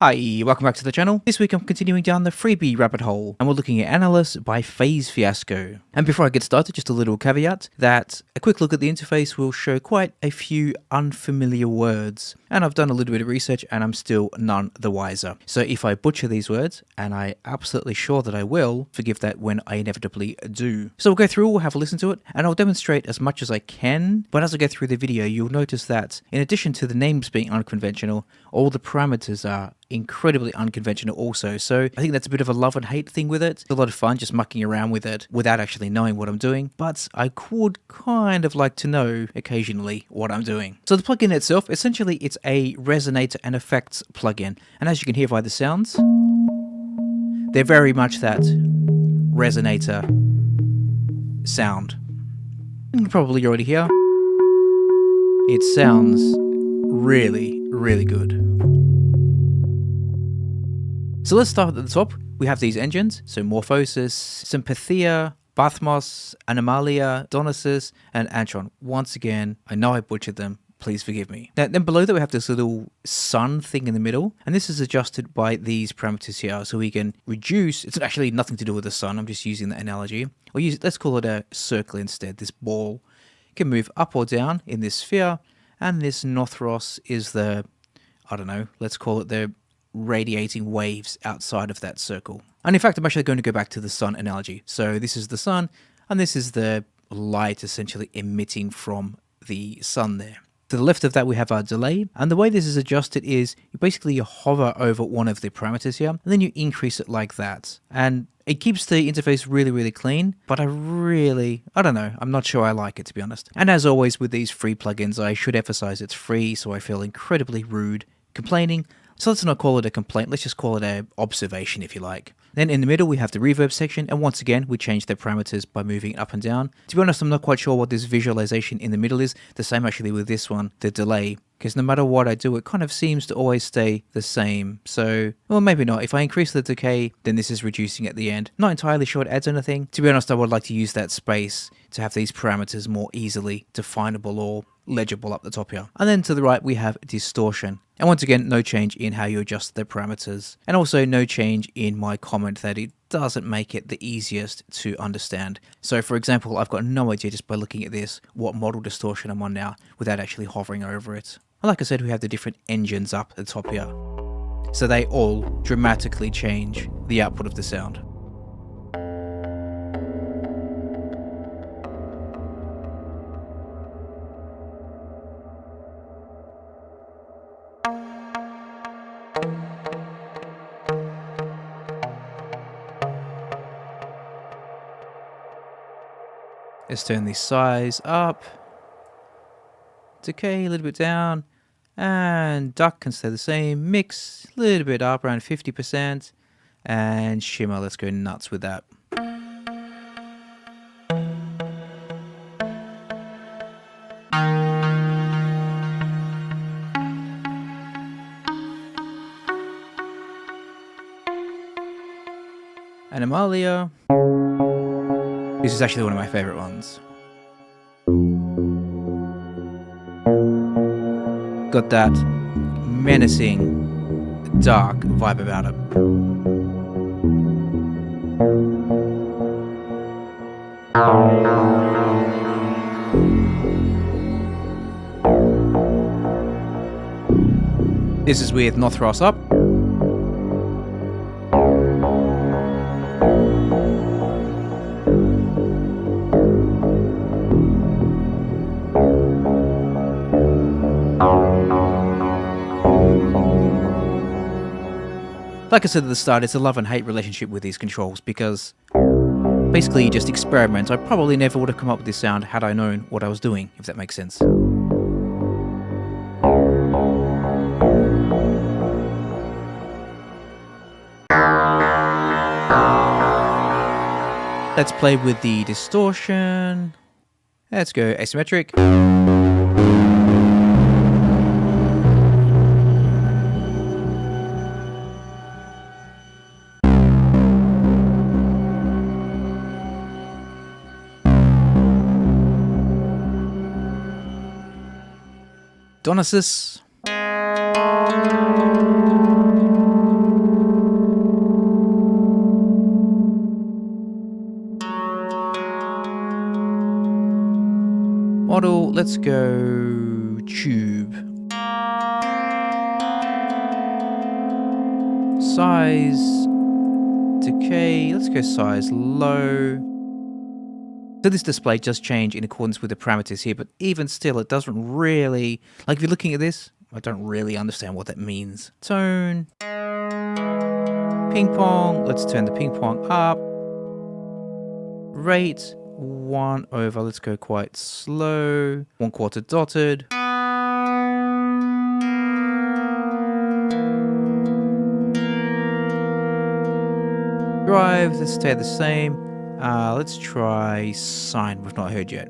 Hi, welcome back to the channel. This week I'm continuing down the freebie rabbit hole, and we're looking at Annulus by Phase Fiasco. And before I get started, just a little caveat that a quick look at the interface will show quite a few unfamiliar words. And I've done a little bit of research and I'm still none the wiser. So if I butcher these words, and I'm absolutely sure that I will, forgive that when I inevitably do. So we'll go through, we'll have a listen to it, and I'll demonstrate as much as I can. But as I go through the video, you'll notice that in addition to the names being unconventional, all the parameters are incredibly unconventional also. So I think that's a bit of a love and hate thing with it. It's a lot of fun just mucking around with it without actually knowing what I'm doing, but I would kind of like to know occasionally what I'm doing. So the plugin itself, essentially it's a resonator and effects plugin, and as you can hear by the sounds, they're very much that resonator sound. You can probably already hear it sounds really, really good. So let's start at the top. We have these engines, so Morphosis, Sympathia, Bathmos, Anomalia, Dionysus, and Antron. Once again, I know I butchered them, please forgive me. Now, then below that we have this little sun thing in the middle, and this is adjusted by these parameters here, so we can reduce, it's actually nothing to do with the sun, I'm just using that analogy. Let's call it a circle instead, this ball. It can move up or down in this sphere, and this Nothros is the, I don't know, let's call it the radiating waves outside of that circle. And in fact, I'm actually going to go back to the sun analogy. So this is the sun, and this is the light essentially emitting from the sun there. To the left of that, we have our delay, and the way this is adjusted is you hover over one of the parameters here, and then you increase it like that. And it keeps the interface really, really clean, but I don't know, I'm not sure I like it, to be honest. And as always with these free plugins, I should emphasize it's free, so I feel incredibly rude complaining. So let's not call it a complaint, let's just call it an observation if you like. Then in the middle we have the reverb section, and once again we change the parameters by moving it up and down. To be honest, I'm not quite sure what this visualization in the middle is. The same actually with this one, the delay, because no matter what I do it kind of seems to always stay the same. So, well, maybe not. If I increase the decay, then this is reducing at the end. Not entirely sure it adds anything. To be honest, I would like to use that space to have these parameters more easily definable or legible up the top here. And then to the right we have distortion. And once again, no change in how you adjust the parameters. And also no change in my comment that it doesn't make it the easiest to understand. So for example, I've got no idea just by looking at this what model distortion I'm on now without actually hovering over it. And like I said, we have the different engines up at the top here. So they all dramatically change the output of the sound. Let's turn the size up, decay a little bit down, and duck can stay the same, mix a little bit up around 50%, and shimmer, let's go nuts with that. Anomalia. This is actually one of my favorite ones. Got that menacing, dark vibe about it. This is with Nothros up. Like I said at the start, it's a love and hate relationship with these controls because basically you just experiment. I probably never would have come up with this sound had I known what I was doing, if that makes sense. Let's play with the distortion. Let's go asymmetric. Dionysus. let's go tube. Size, decay, let's go size low. So this display does change in accordance with the parameters here, but even still, it doesn't really, like if you're looking at this, I don't really understand what that means. Tone, ping pong, let's turn the ping pong up. Rate, 1 over, let's go quite slow. 1/4 dotted. Drive, let's stay the same. Let's try sine, we've not heard yet.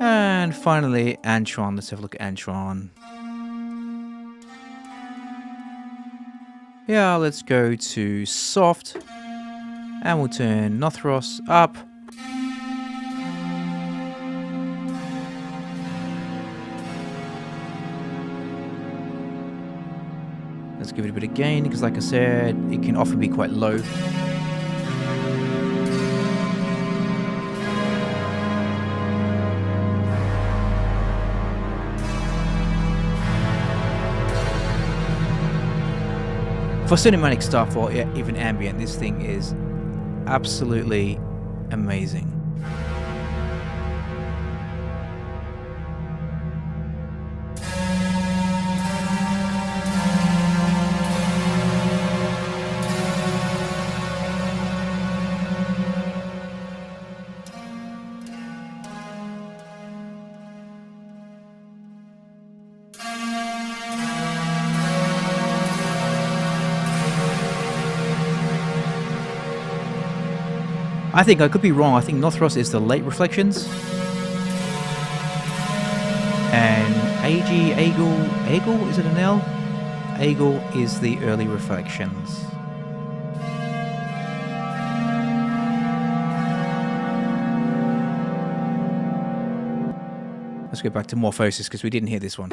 And finally, Antron. Let's have a look at Antron. Yeah, let's go to soft. And we'll turn Nothros up. Let's give it a bit of gain, because like I said, it can often be quite low. For cinematic stuff or even ambient, this thing is absolutely amazing. I think I could be wrong. I think Nothros is the late reflections. And Agel, is it an L? Agel is the early reflections. Let's go back to Morphosis because we didn't hear this one.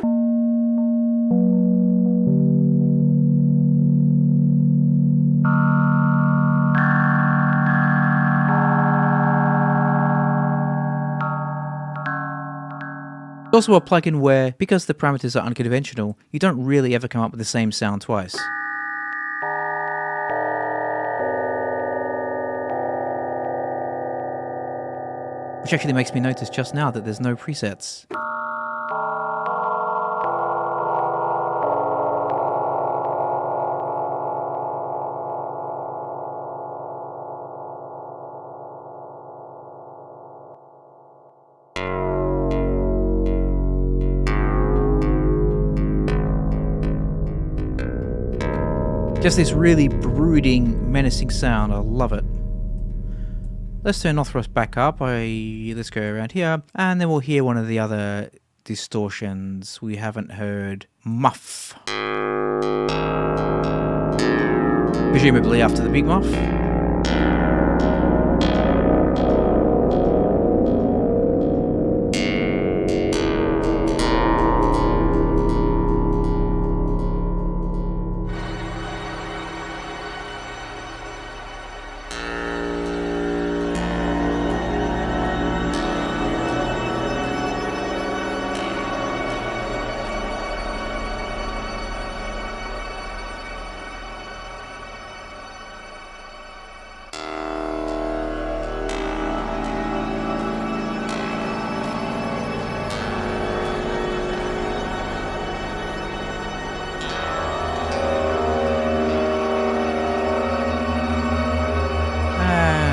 It's also a plugin where, because the parameters are unconventional, you don't really ever come up with the same sound twice. Which actually makes me notice just now that there's no presets. Just this really brooding, menacing sound. I love it. Let's turn Nothros back up. Let's go around here. And then we'll hear one of the other distortions we haven't heard. Muff. Presumably after the big muff.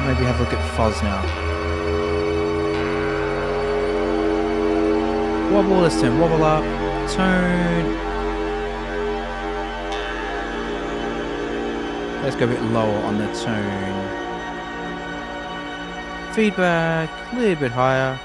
Maybe have a look at fuzz now. Wobble, let's turn wobble up. Tone. Let's go a bit lower on the tone. Feedback, a little bit higher.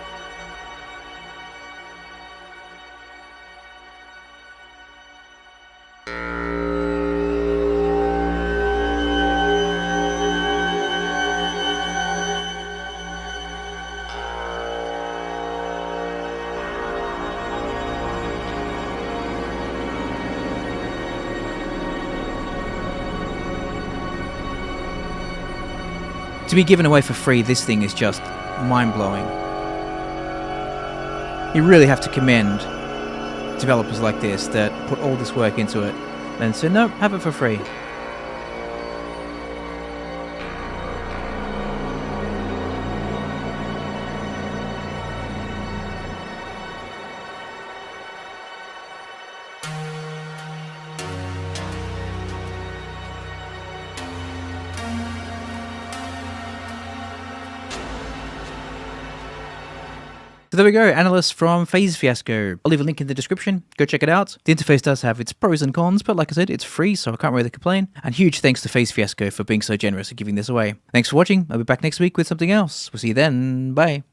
To be given away for free, this thing is just mind-blowing. You really have to commend developers like this that put all this work into it and say, no, have it for free. So there we go, Annulus from Phase Fiasco. I'll leave a link in the description. Go check it out. The interface does have its pros and cons, but like I said, it's free, so I can't really complain. And huge thanks to Phase Fiasco for being so generous and giving this away. Thanks for watching. I'll be back next week with something else. We'll see you then. Bye.